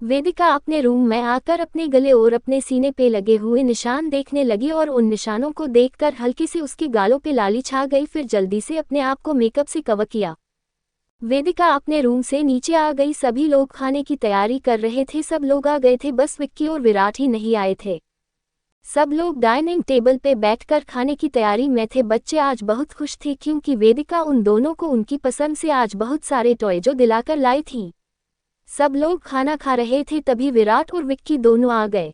वेदिका अपने रूम में आकर अपने गले और अपने सीने पे लगे हुए निशान देखने लगी और उन निशानों को देखकर हल्की से उसके गालों पे लाली छा गई। फिर जल्दी से अपने आप को मेकअप से कवर किया। वेदिका अपने रूम से नीचे आ गई। सभी लोग खाने की तैयारी कर रहे थे। सब लोग आ गए थे, बस विक्की और विराट ही नहीं आए थे। सब लोग डाइनिंग टेबल पे बैठकर खाने की तैयारी में थे। बच्चे आज बहुत खुश थे क्योंकि वेदिका उन दोनों को उनकी पसंद से आज बहुत सारे टॉय जो दिलाकर लाई थी। सब लोग खाना खा रहे थे, तभी विराट और विक्की दोनों आ गए।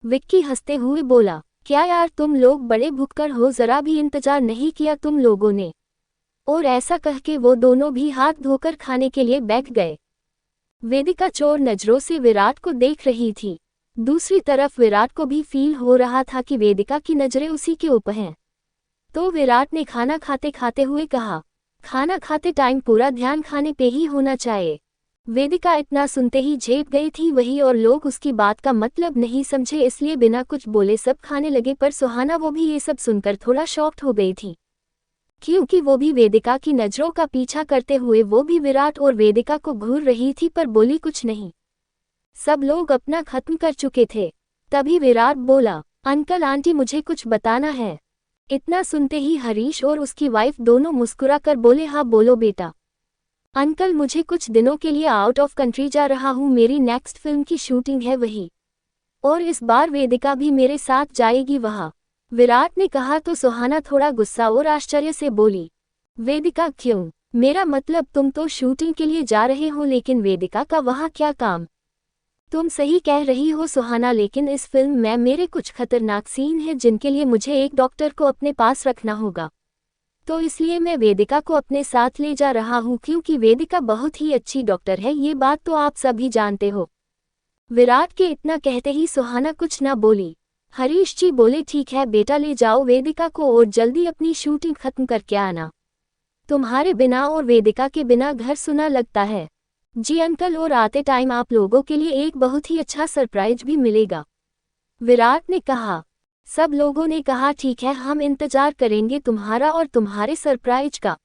विक्की हंसते हुए बोला, क्या यार तुम लोग बड़े भुक्कड़ हो, जरा भी इंतजार नहीं किया तुम लोगों ने। और ऐसा कह के वो दोनों भी हाथ धोकर खाने के लिए बैठ गए। वेदिका चोर नजरों से विराट को देख रही थी। दूसरी तरफ विराट को भी फील हो रहा था कि वेदिका की नजरें उसी के ऊपर हैं। तो विराट ने खाना खाते खाते हुए कहा, खाना खाते टाइम पूरा ध्यान खाने पे ही होना चाहिए। वेदिका इतना सुनते ही झेप गई थी वही, और लोग उसकी बात का मतलब नहीं समझे, इसलिए बिना कुछ बोले सब खाने लगे। पर सुहाना वो भी ये सब सुनकर थोड़ा शॉक्ड हो गई थी, क्योंकि वो भी वेदिका की नजरों का पीछा करते हुए वो भी विराट और वेदिका को घूर रही थी, पर बोली कुछ नहीं। सब लोग अपना खत्म कर चुके थे। तभी विराट बोला, अंकल आंटी मुझे कुछ बताना है। इतना सुनते ही हरीश और उसकी वाइफ दोनों मुस्कुरा कर बोले, हाँ बोलो बेटा। अंकल मुझे कुछ दिनों के लिए आउट ऑफ कंट्री जा रहा हूँ, मेरी नेक्स्ट फिल्म की शूटिंग है वही, और इस बार वेदिका भी मेरे साथ जाएगी वहाँ। विराट ने कहा तो सुहाना थोड़ा गुस्सा और आश्चर्य से बोली, वेदिका क्यों? मेरा मतलब तुम तो शूटिंग के लिए जा रहे हो, लेकिन वेदिका का वहाँ क्या काम? तुम सही कह रही हो सुहाना, लेकिन इस फिल्म में मेरे कुछ खतरनाक सीन हैं जिनके लिए मुझे एक डॉक्टर को अपने पास रखना होगा, तो इसलिए मैं वेदिका को अपने साथ ले जा रहा हूँ, क्योंकि वेदिका बहुत ही अच्छी डॉक्टर है, ये बात तो आप सभी जानते हो। विराट के इतना कहते ही सुहाना कुछ ना बोली। हरीश जी बोले, ठीक है बेटा, ले जाओ वेदिका को और जल्दी अपनी शूटिंग खत्म करके आना। तुम्हारे बिना और वेदिका के बिना घर सुना लगता है। जी अंकल, और आते टाइम आप लोगों के लिए एक बहुत ही अच्छा सरप्राइज भी मिलेगा, विराट ने कहा। सब लोगों ने कहा ठीक है, हम इंतजार करेंगे तुम्हारा और तुम्हारे सरप्राइज का।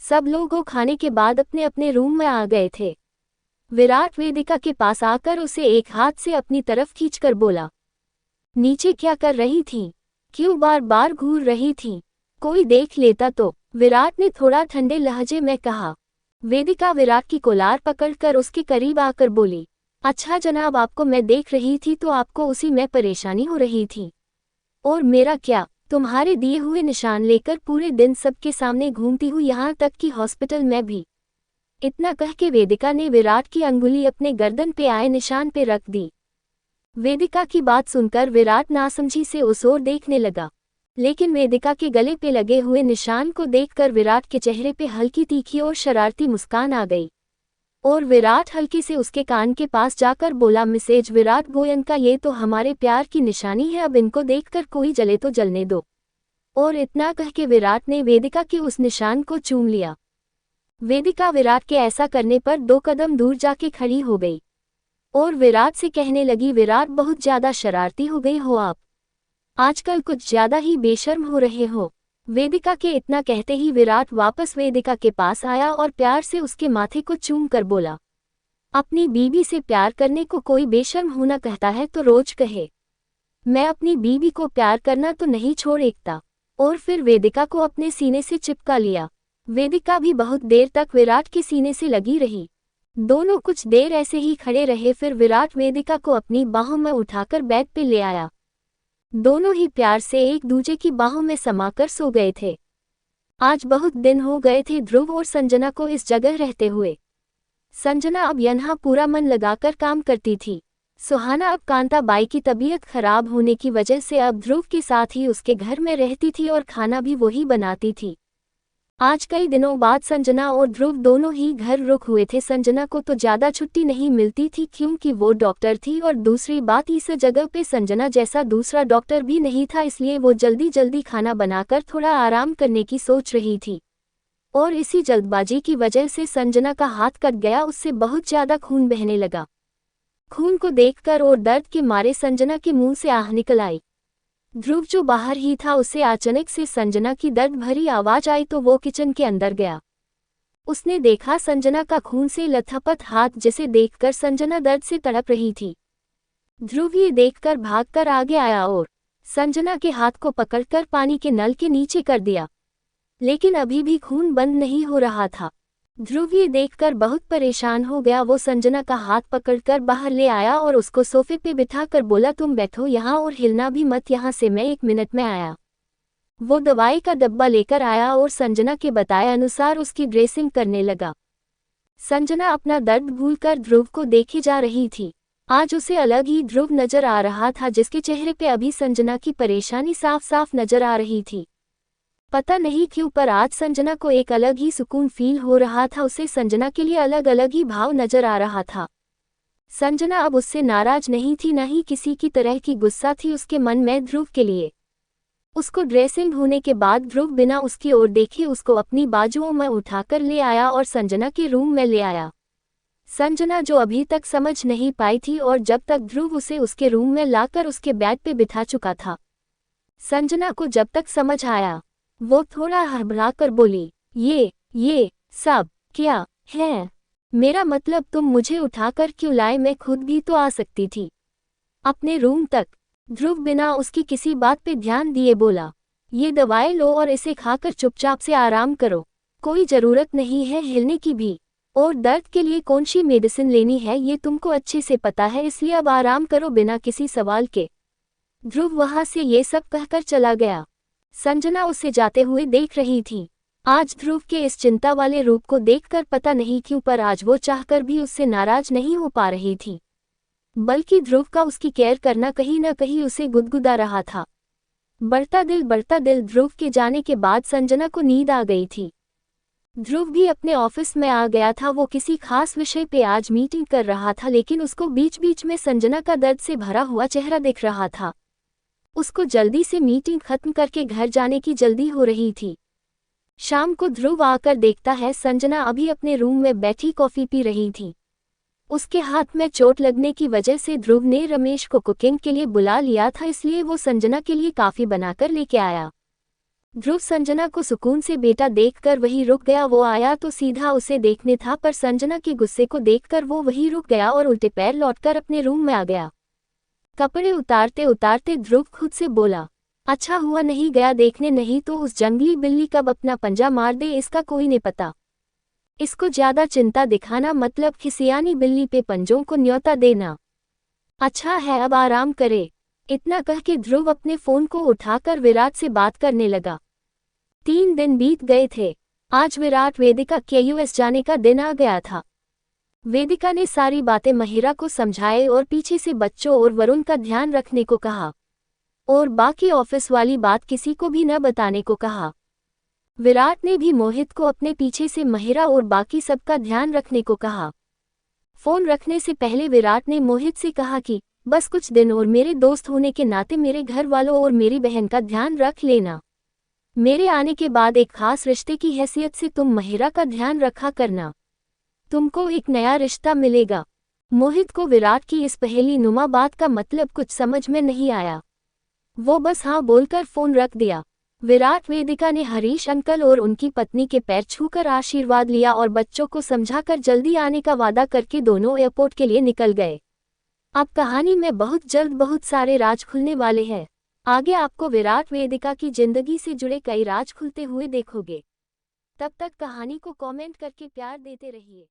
सब लोगों खाने के बाद अपने अपने रूम में आ गए थे। विराट वेदिका के पास आकर उसे एक हाथ से अपनी तरफ खींचकर बोला, नीचे क्या कर रही थी? क्यों बार बार घूर रही थी? कोई देख लेता तो? विराट ने थोड़ा ठंडे लहजे में कहा। वेदिका विराट की कोलार पकड़कर उसके करीब आकर बोली, अच्छा जनाब, आपको मैं देख रही थी तो आपको उसी में परेशानी हो रही थी। और मेरा क्या, तुम्हारे दिए हुए निशान लेकर पूरे दिन सबके सामने घूमती हूँ, यहाँ तक कि हॉस्पिटल में भी। इतना कह के वेदिका ने विराट की अंगुली अपने गर्दन पे आए निशान पे रख दी। वेदिका की बात सुनकर विराट नासमझी से उस ओर देखने लगा, लेकिन वेदिका के गले पे लगे हुए निशान को देखकर विराट के चेहरे पे हल्की तीखी और शरारती मुस्कान आ गई, और विराट हल्के से उसके कान के पास जाकर बोला, मिसेज विराट गोयनका, ये तो हमारे प्यार की निशानी है, अब इनको देखकर कोई जले तो जलने दो। और इतना कह के विराट ने वेदिका के उस निशान को चूम लिया। वेदिका विराट के ऐसा करने पर 2 कदम दूर जाके खड़ी हो गई और विराट से कहने लगी, विराट बहुत ज्यादा शरारती हो गई हो आप, आजकल कुछ ज्यादा ही बेशर्म हो रहे हो। वेदिका के इतना कहते ही विराट वापस वेदिका के पास आया और प्यार से उसके माथे को चूम कर बोला, अपनी बीवी से प्यार करने को कोई बेशर्म होना कहता है तो रोज कहे, मैं अपनी बीवी को प्यार करना तो नहीं छोड़ एकता। और फिर वेदिका को अपने सीने से चिपका लिया। वेदिका भी बहुत देर तक विराट के सीने से लगी रही। दोनों कुछ देर ऐसे ही खड़े रहे, फिर विराट वेदिका को अपनी बाहों में उठाकर बेड पे ले आया। दोनों ही प्यार से एक दूजे की बाहों में समाकर सो गए थे। आज बहुत दिन हो गए थे ध्रुव और संजना को इस जगह रहते हुए। संजना अब यहाँ पूरा मन लगाकर काम करती थी। सुहाना अब कांता बाई की तबीयत खराब होने की वजह से अब ध्रुव के साथ ही उसके घर में रहती थी और खाना भी वही बनाती थी। आज कई दिनों बाद संजना और ध्रुव दोनों ही घर रुक हुए थे। संजना को तो ज़्यादा छुट्टी नहीं मिलती थी क्योंकि वो डॉक्टर थी, और दूसरी बात इस जगह पे संजना जैसा दूसरा डॉक्टर भी नहीं था, इसलिए वो जल्दी जल्दी खाना बनाकर थोड़ा आराम करने की सोच रही थी। और इसी जल्दबाजी की वजह से संजना का हाथ कट गया, उससे बहुत ज़्यादा खून बहने लगा। खून को देखकर और दर्द के मारे संजना के मुंह से आह निकल आई। ध्रुव जो बाहर ही था, उसे अचानक से संजना की दर्द भरी आवाज आई तो वो किचन के अंदर गया उसने देखा संजना का खून से लथपथ हाथ, जिसे देखकर संजना दर्द से तड़प रही थी। ध्रुव ये देखकर भागकर आगे आया और संजना के हाथ को पकड़कर पानी के नल के नीचे कर दिया, लेकिन अभी भी खून बंद नहीं हो रहा था। ध्रुव ये देखकर बहुत परेशान हो गया। वो संजना का हाथ पकड़कर बाहर ले आया और उसको सोफे पे बिठाकर बोला, तुम बैठो यहाँ और हिलना भी मत यहाँ से, मैं 1 मिनट में आया। वो दवाई का डब्बा लेकर आया और संजना के बताए अनुसार उसकी ड्रेसिंग करने लगा। संजना अपना दर्द भूलकर ध्रुव को देखे जा रही थी। आज उसे अलग ही ध्रुव नजर आ रहा था, जिसके चेहरे पे अभी संजना की परेशानी साफ साफ नजर आ रही थी। पता नहीं क्यों पर आज संजना को एक अलग ही सुकून फील हो रहा था। उसे संजना के लिए अलग अलग ही भाव नजर आ रहा था। संजना अब उससे नाराज नहीं थी, न ही किसी की तरह की गुस्सा थी उसके मन में ध्रुव के लिए। उसको ड्रेसिंग होने के बाद ध्रुव बिना उसकी ओर देखे उसको अपनी बाजुओं में उठाकर ले आया और संजना के रूम में ले आया। संजना जो अभी तक समझ नहीं पाई थी और जब तक ध्रुव उसे उसके रूम में लाकर उसके बेड पे बिठा चुका था। संजना को जब तक समझ आया वो थोड़ा हड़बड़ाकर बोली, ये सब क्या है? मेरा मतलब तुम मुझे उठाकर क्यों लाए? मैं खुद भी तो आ सकती थी अपने रूम तक। ध्रुव बिना उसकी किसी बात पे ध्यान दिए बोला, ये दवाई लो और इसे खाकर चुपचाप से आराम करो, कोई जरूरत नहीं है हिलने की भी, और दर्द के लिए कौन सी मेडिसिन लेनी है ये तुमको अच्छे से पता है, इसलिए अब आराम करो बिना किसी सवाल के। ध्रुव वहां से ये सब कहकर चला गया। संजना उसे जाते हुए देख रही थी। आज ध्रुव के इस चिंता वाले रूप को देखकर पता नहीं क्यों पर आज वो चाहकर भी उससे नाराज नहीं हो पा रही थी, बल्कि ध्रुव का उसकी केयर करना कहीं न कहीं उसे गुदगुदा रहा था। बढ़ता दिल ध्रुव के जाने के बाद संजना को नींद आ गई थी। ध्रुव भी अपने ऑफिस में आ गया था। वो किसी खास विषय पे आज मीटिंग कर रहा था, लेकिन उसको बीच बीच में संजना का दर्द से भरा हुआ चेहरा दिख रहा था। उसको जल्दी से मीटिंग खत्म करके घर जाने की जल्दी हो रही थी। शाम को ध्रुव आकर देखता है संजना अभी अपने रूम में बैठी कॉफी पी रही थी। उसके हाथ में चोट लगने की वजह से ध्रुव ने रमेश को कुकिंग के लिए बुला लिया था, इसलिए वो संजना के लिए काफी बनाकर लेके आया। ध्रुव संजना को सुकून से बेटा देखकर वहीं रुक गया। वो आया तो सीधा उसे देखने था, पर संजना के गुस्से को देखकर वो वहीं रुक गया और उल्टे पैर लौटकर अपने रूम में आ गया। कपड़े उतारते उतारते ध्रुव खुद से बोला, अच्छा हुआ नहीं गया देखने, नहीं तो उस जंगली बिल्ली कब अपना पंजा मार दे इसका कोई नहीं पता। इसको ज्यादा चिंता दिखाना मतलब खिसियानी बिल्ली पे पंजों को न्योता देना। अच्छा है अब आराम करे। इतना कह के ध्रुव अपने फोन को उठाकर विराट से बात करने लगा। 3 दिन बीत गए थे। आज विराट वेदिका के यूएस जाने का दिन आ गया था। वेदिका ने सारी बातें महिरा को समझाए और पीछे से बच्चों और वरुण का ध्यान रखने को कहा, और बाकी ऑफिस वाली बात किसी को भी न बताने को कहा। विराट ने भी मोहित को अपने पीछे से महिरा और बाकी सबका ध्यान रखने को कहा। फोन रखने से पहले विराट ने मोहित से कहा कि बस कुछ दिन और मेरे दोस्त होने के नाते मेरे घर वालों और मेरी बहन का ध्यान रख लेना। मेरे आने के बाद एक खास रिश्ते की हैसियत से तुम महिरा का ध्यान रखा करना। तुमको एक नया रिश्ता मिलेगा। मोहित को विराट की इस पहेली नुमा बात का मतलब कुछ समझ में नहीं आया। वो बस हाँ बोलकर फोन रख दिया। विराट वेदिका ने हरीश अंकल और उनकी पत्नी के पैर छूकर आशीर्वाद लिया और बच्चों को समझाकर जल्दी आने का वादा करके दोनों एयरपोर्ट के लिए निकल गए। अब कहानी में बहुत जल्द बहुत सारे राज खुलने वाले हैं। आगे आपको विराट वेदिका की जिंदगी से जुड़े कई राज खुलते हुए देखोगे। तब तक कहानी को कमेंट करके प्यार देते रहिए।